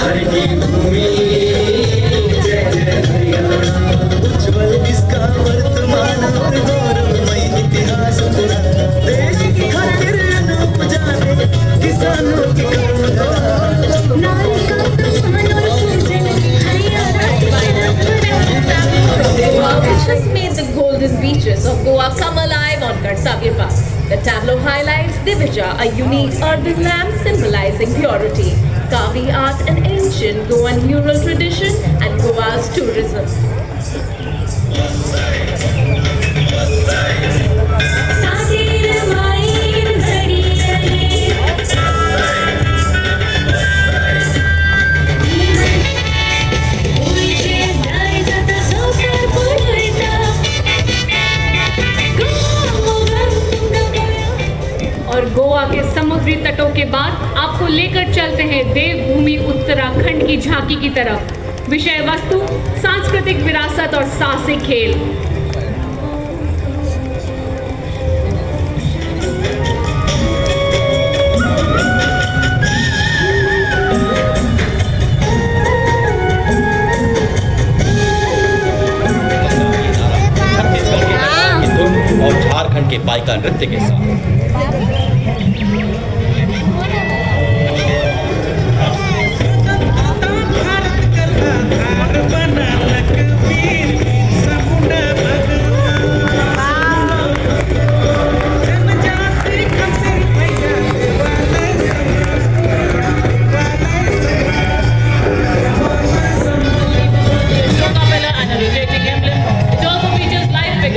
हर की भूमि जय जय हरियाणा, उज्ज्वल इसका वर्तमान और गौरवमय इतिहास पुराना, देश की हर किरण उपजाने किसानों की करुणा, नारी का सम्मान और सृजन हरियाणा की Just made the golden beaches of Goa come alive on Kartavya Path. The tableau highlights Divija, a unique earthen lamp symbolizing purity, Kavi art, an ancient Goan mural tradition, and Goa's tourism. और गोवा के समुद्री तटों के बाद आपको लेकर चलते हैं देवभूमि उत्तराखंड की झांकी की तरफ। विषय वस्तु सांस्कृतिक विरासत और साहसिक खेल। और झारखंड के पाइका नृत्य के साथ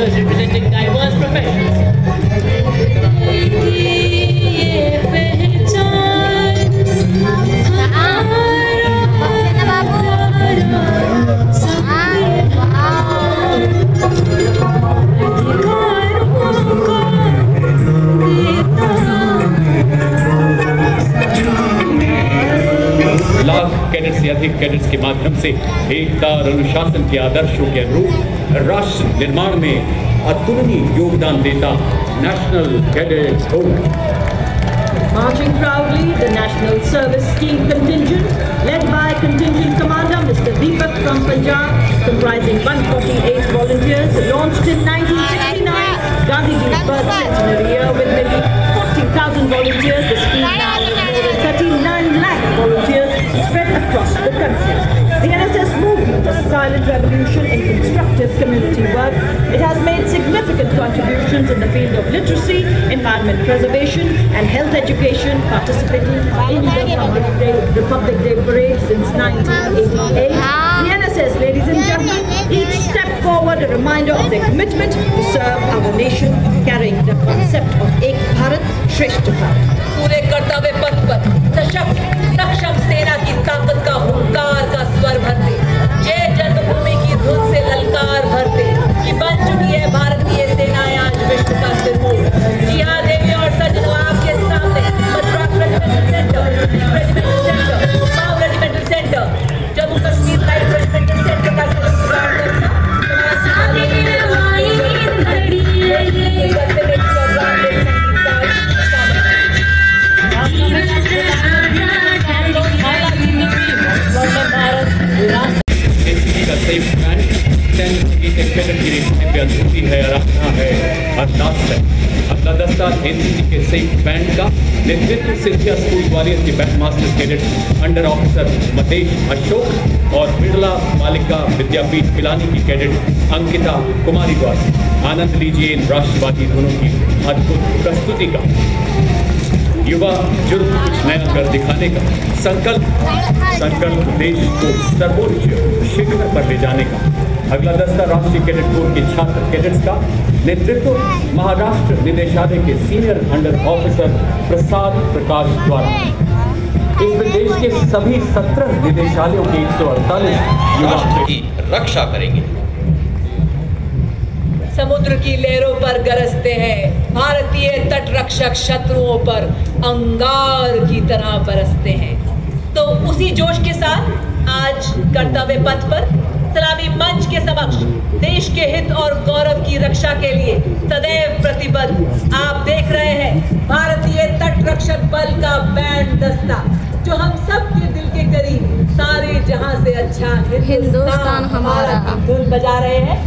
representing diverse professions. कैडेट्स से अधिक कैडेट्स के माध्यम से एकता और अनुशासन के आदर्शों के अनुरूप राष्ट्र निर्माण में अतुलनीय योगदान देता national cadets corps. Marching proudly, the National Service Scheme contingent, led by Contingent Commander Mr. Deepak from Punjab, comprising 148 volunteers, launched in 1969, Gandhiji's birth centenary year with nearly 40,000 volunteers. The scheme now has more than 39 lakh volunteers spread across the country. The NSS movement is a silent revolution in constructive community work. It has made significant contributions in the field of literacy, environment preservation and health education, participating in the Republic Day parade since 1988. The NSS, ladies and gentlemen, each step forward a reminder of their commitment to serve our nation, carrying the concept of Ek Bharat, Shreshth Bharat. पूरे कर्तव्य पथ पर सशक्त सक्षम सेना की ताकत का हुंकार का स्वर भरते, जय जन्मभूमि की धुन से ललकार भरते कि बन चुकी है भारतीय सेनाएं आज विश्व का सिरमौर। जी हाँ देवी और सज्जनों, आपके सामने मद्रास रेजिमेंटल सेंटर, माऊ regimental centre, Jammu Kashmir light regimental centre का अपना दस्ता एनसीसी के संयुक्त बैंड का नेतृत्व सिंधिया स्कूल ग्वालियर के batch master cadet under officer Matesh Ashok और बिरला मालिका विद्यापीठ पिलानी की कैडेट अंकिता कुमारी द्वारा। आनंद लीजिए इन राष्ट्रवादी धुनों की अद्भुत प्रस्तुति का। युवा जुर्म कुछ नया कर दिखाने का संकल्प देश को सर्वोच्च शिखर पर ले जाने का। अगला दस्ता राष्ट्रीय कैडेट कोर के छात्र कैडेट्स का नेतृत्व महाराष्ट्र निदेशालय के senior under officer Prasad Prakash द्वारा। इसमें देश के सभी 17 निदेशालयों के 148 राष्ट्र की रक्षा करेंगे। समुद्र की लहरों पर गरजते हैं, भारतीय तट रक्षक शत्रुओं पर अंगार की तरह बरसते हैं। तो उसी जोश के साथ आज कर्तव्य पथ पर सलामी मंच के समक्ष देश के हित और गौरव की रक्षा के लिए सदैव प्रतिबद्ध आप देख रहे हैं भारतीय तट रक्षक बल का बैंड दस्ता, जो हम सब के दिल के करीब अच्छा हिंदुस्तान हमारा धुन बजा रहे हैं।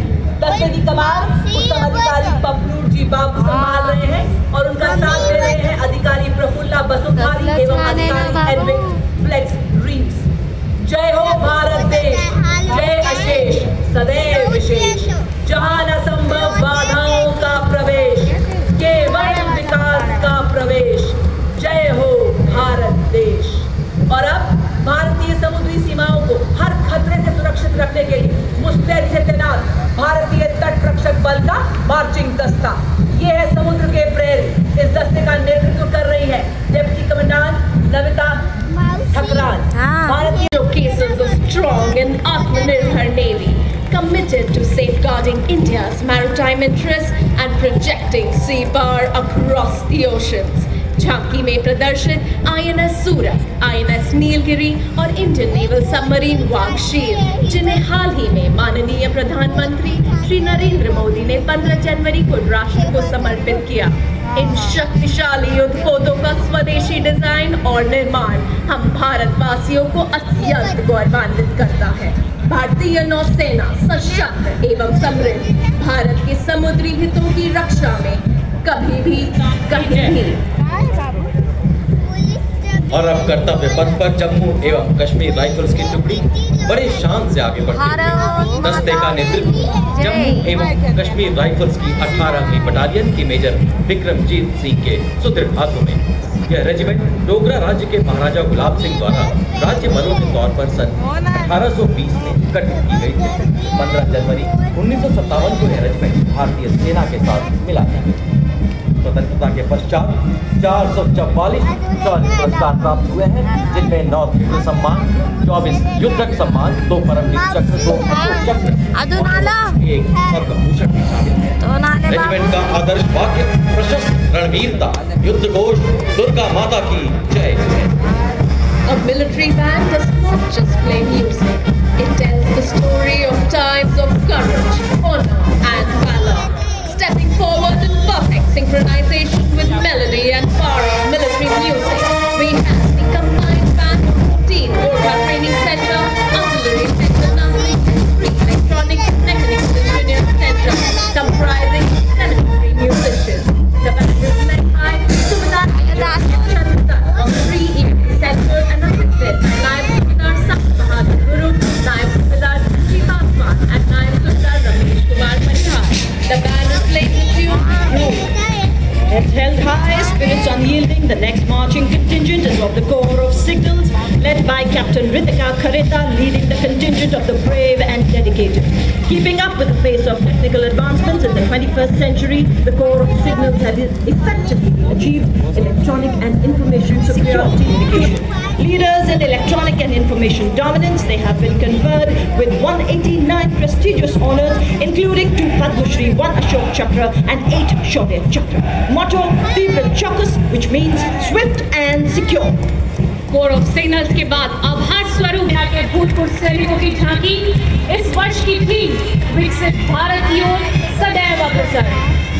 10वीं कमान उत्तम अधिकारी पपलूर जी बाबू संभाल रहे हैं और उनका साथ दे रहे हैं अधिकारी प्रफुल्ला बसुखारी एवं अधिकारी एडविन फ्लेक्स रीव्स। जय हो भारत देश, जय अशेष सदैव विशेष, जहां न संभव बाधाओं का प्रवेश, केवल विकास का प्रवेश। जय हो भारत देश। और अब भारतीय समुद्री सीमाओं को हर खतरे से सुरक्षित रखने के लिए मुस्तैदी से तैनात भारतीय तट रक्षक बल का मार्चिंग दस्ता। ये है समुद्र के प्रेरी। इस दस्ते का नेतृत्व कर रही है डिप्टी कमांडेंट नविता ठकराल। भारतीय cases of strong and Atmanirbhar Navy, committed to safeguarding India's maritime interests and projecting sea power across the oceans. झांकी में प्रदर्शित INS सूरत, INS नीलगिरी और इंडियन नेवल सबमरीन वागशीर, जिन्हें हाल ही में माननीय प्रधानमंत्री श्री नरेंद्र मोदी ने 15 जनवरी को राष्ट्र को समर्पित किया। इन शक्तिशाली युद्धपोतों का स्वदेशी डिजाइन और निर्माण हम भारतवासियों को अत्यंत गौरवान्वित करता है। भारतीय नौसेना सशक्त एवं समृद्ध भारत के समुद्री हितों की रक्षा में कभी भी कहीं भी। और अब कर्तव्य पथ पर जम्मू एवं कश्मीर राइफल्स की टुकड़ी बड़े शान से आगे बढ़ती है। दस्ते का नेतृत्व जम्मू एवं कश्मीर राइफल्स की 18वीं बटालियन की मेजर विक्रमजीत सिंह के सुदृढ़ हाथों में। यह रेजिमेंट डोगरा राज्य के महाराजा गुलाब सिंह द्वारा राज्य बलों के तौर पर सन 1820 में गठित की गई थी। 15 जनवरी 1957 को यह रेजिमेंट भारतीय सेना के साथ मिला था। स्वतंत्रता के पश्चात 444 शौर्य पुरस्कार प्राप्त हुए हैं, जिनमें 9 तीव्र सम्मान, 24 युद्धक सम्मान, 2 परमवीर चक्र, 2 अशोक चक्र, 1 पद्मभूषण भी शामिल है। रेजिमेंट का आदर्श वाक्य प्रशस्त रणवीरता, युद्ध घोष दुर्गा माता की जय है। A military band does not just play music. It tells the story of times of courage, honor, and valor. Stepping forward in perfect synchronization with melody and power of military music, we have the combined band of 14 Gorkha Training Center, Artillery Center, Nasik, and 3 Electronic Mechanical Engineering Center, comprising 73 musicians. The band is led by Sumita Chandra of 3 EMP Center and assisted by Naib Subedar Sant Bahadur Guru, Naib Subedar Sanjeev Paswan, and Naib Subedar Ramesh Kumar Parihar. The band is playing the tune Heads held high, spirits unyielding, the next marching contingent is of the Corps of Signals, led by Captain Ritika Karita, leading the contingent of the brave and dedicated. Keeping up with the pace of technical advancements in the 21st century, the Corps of Signals has effectively achieved electronic and information superiority. Leaders in electronic and information dominance, they have been conferred with 189 prestigious honors, including 2 Padma Shri, 1 Ashok Chakra, and 8 Shaurya Chakra. Motto, Tirva Chaukas, which means swift and secure. Core of signals के बाद आभार स्वरूप बिहार के भूतपूर्व सैनिकों की झांकी इस वर्ष की थीम विकसित भारत की ओर सदैव अग्रसर।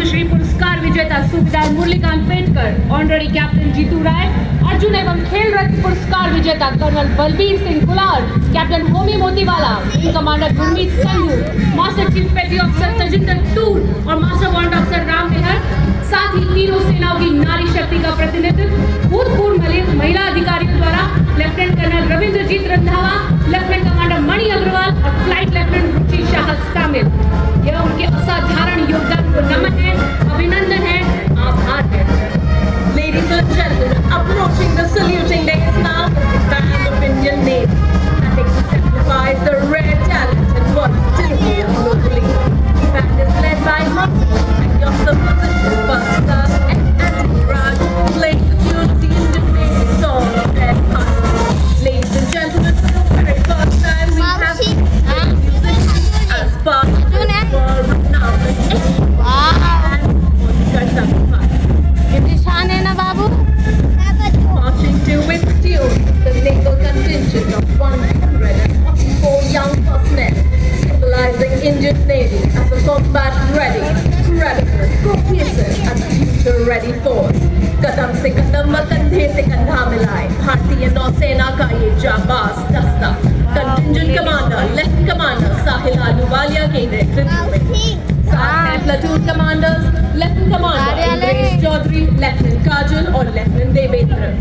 श्री पुरस्कार विजेता सूबेदार मुरलीकांत पेटकर, ऑनररी कैप्टन जीतू राय, अर्जुन एवं खेल रत्न पुरस्कार विजेता colonel Balbir Singh Kular, captain Homi Motiwala, commander Gurmeet Sandhu, master chief petty officer Tajinder Toor और master warrant officer Ram Mehar, साथ ही तीनों सेनाओं की नारी शक्ति का प्रतिनिधित्व भूतपूर्व महिला अधिकारियों द्वारा lieutenant colonel Ravindrajit Randhawa, lieutenant commander Mani Agarwal और फ्लाइट लेफ्टिनेंट रुचि शाह शामिल। यह उनके असाधारण योगदान को नमन है, अभिनंदन है, आभार है। Ladies and gentlemen, approaching the saluting dais now is the band of Indian Navy that exemplifies the rare talent and versatility locally. The band is led by your submission, Buster and Anthony Raj, playing the tune of the Indian Navy song of their time. Ladies and gentlemen, for the very first time we have musicians as part of the renowned marching to with tune the naval contingent of 144 young personnel, symbolizing Indian Navy as a combat-ready, credible, cohesive and future-ready force. कदम से कदम कंधे से कंधा मिलाए भारतीय नौसेना का ये जाबाज दस्ता। कंटिंजेंट ही नेतृत्व में। साथ हैं platoon commanders lieutenant commander Indresh Chaudhary, lieutenant Kajal और लेफ्टिनेंट देवेंद्र।